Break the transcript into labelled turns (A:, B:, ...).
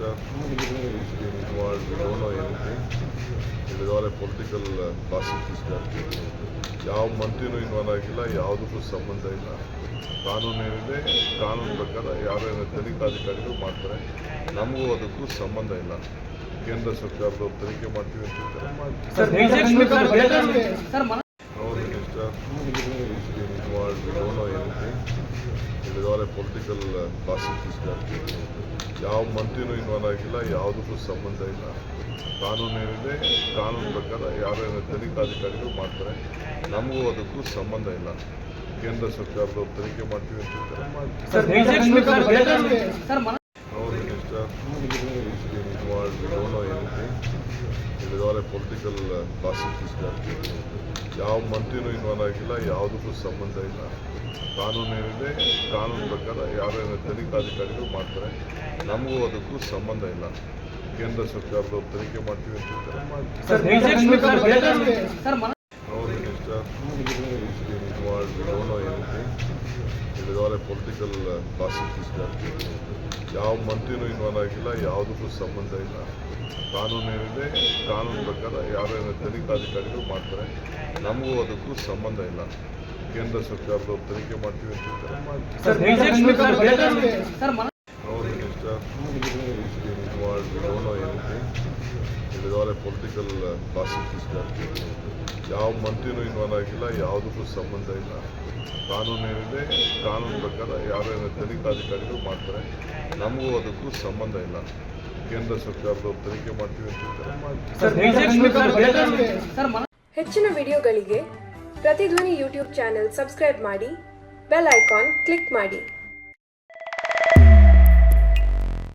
A: minister is been involved. We don't know anything. It is all a political process that ಯಾವ ಮಂತ್ರಿನೂ involve ಆಗಿಲ್ಲ, ಯಾವುದಕ್ಕೂ ಸಂಬಂಧ ಇಲ್ಲ. ಕಾನೂನು ಏನಿದೆ ಕಾನೂನು ಪ್ರಕಾರ ಯಾರ್ಯಾರು ತನಿಖಾಧಿಕಾರಿಗಳು ಮಾಡ್ತಾರೆ, ನಮಗೂ ಅದಕ್ಕೂ ಸಂಬಂಧ ಇಲ್ಲ. ಕೇಂದ್ರ ಸರ್ಕಾರದವ್ರು ತನಿಖೆ ಮಾಡ್ತೀವಿ ಅಂತ ಹೇಳ್ತಾರೆ, No minister is been involved. We don't know anything. It is all a political process that ಯಾವ ಮಂತ್ರಿನೂ ಇನ್ವಾಲ್ವ್ ಆಗಿಲ್ಲ, ಯಾವುದಕ್ಕೂ ಸಂಬಂಧ ಇಲ್ಲ. ಕಾನೂನು ಏನಿದೆ ಕಾನೂನು ಪ್ರಕಾರ ಯಾರ್ಯಾರು ತನಿಖಾಧಿಕಾರಿಗಳು ಮಾಡ್ತಾರೆ, ನಮಗೂ ಅದಕ್ಕೂ ಸಂಬಂಧ ಇಲ್ಲ. ಕೇಂದ್ರ ಸರ್ಕಾರದವ್ರು ತನಿಖೆ ಮಾಡ್ತೀವಿ ಅಂತ ಹೇಳ್ತಾರೆ, No minister is been involved. We don't know anything. It is all a political process that ಯಾವ ಮಂತ್ರಿನೂ ಇನ್ವಾಲ್ವ್ ಆಗಿಲ್ಲ, ಯಾವುದಕ್ಕೂ ಸಂಬಂಧ ಇಲ್ಲ. ಕಾನೂನು ಏನಿದೆ ಕಾನೂನು ಪ್ರಕಾರ ಯಾರ್ಯಾರು ತನಿಖಾಧಿಕಾರಿಗಳು ಮಾಡ್ತಾರೆ, ನಮಗೂ ಅದಕ್ಕೂ ಸಂಬಂಧ ಇಲ್ಲ. ಕೇಂದ್ರ ಸರ್ಕಾರದವ್ರು ತನಿಖೆ ಮಾಡ್ತೀವಿ ಅಂತ ಹೇಳ್ತಾರೆ, No minister is been involved. We don't know anything. It is all a political process that ಯಾವ ಮಂತ್ರಿನೂ ಇನ್ವಾಲ್ವ್ ಆಗಿಲ್ಲ, ಯಾವುದಕ್ಕೂ ಸಂಬಂಧ ಇಲ್ಲ. ಕಾನೂನು ಏನಿದೆ ಕಾನೂನು ಪ್ರಕಾರ ಯಾರ್ಯಾರು ತನಿಖಾಧಿಕಾರಿಗಳು ಮಾಡ್ತಾರೆ, ನಮಗೂ ಅದಕ್ಕೂ ಸಂಬಂಧ ಇಲ್ಲ. ಕೇಂದ್ರ ಸರ್ಕಾರದವ್ರು ತನಿಖೆ ಮಾಡ್ತೀವಿ ಅಂತ ಹೇಳ್ತಾರೆ, No minister is been involved. We don't know anything. It is all a political process that ಯಾವ ಮಂತ್ರಿನೂ ಇನ್ವಾಲ್ವ್ ಆಗಿಲ್ಲ, ಯಾವುದಕ್ಕೂ ಸಂಬಂಧ ಇಲ್ಲ. ಕಾನೂನು ಏನಿದೆ ಕಾನೂನು ಪ್ರಕಾರ ಯಾರ್ಯಾರು ತನಿಖಾಧಿಕಾರಿಗಳು ಮಾಡ್ತಾರೆ, ನಮಗೂ ಅದಕ್ಕೂ ಸಂಬಂಧ ಇಲ್ಲ. ಕೇಂದ್ರ ಸರ್ಕಾರದವ್ರು ತನಿಖೆ ಮಾಡ್ತೀವಿ ಅಂತ ಹೇಳ್ತಾರೆ,
B: ಹೆಚ್ಚಿನ ವಿಡಿಯೋಗಳಿಗೆ ಪ್ರತಿಧ್ವನಿ ಯೂಟ್ಯೂಬ್ ಚಾನೆಲ್ ಸಬ್ಸ್ಕ್ರೈಬ್ ಮಾಡಿ, ಬೆಲ್ ಐಕಾನ್ ಕ್ಲಿಕ್ ಮಾಡಿ.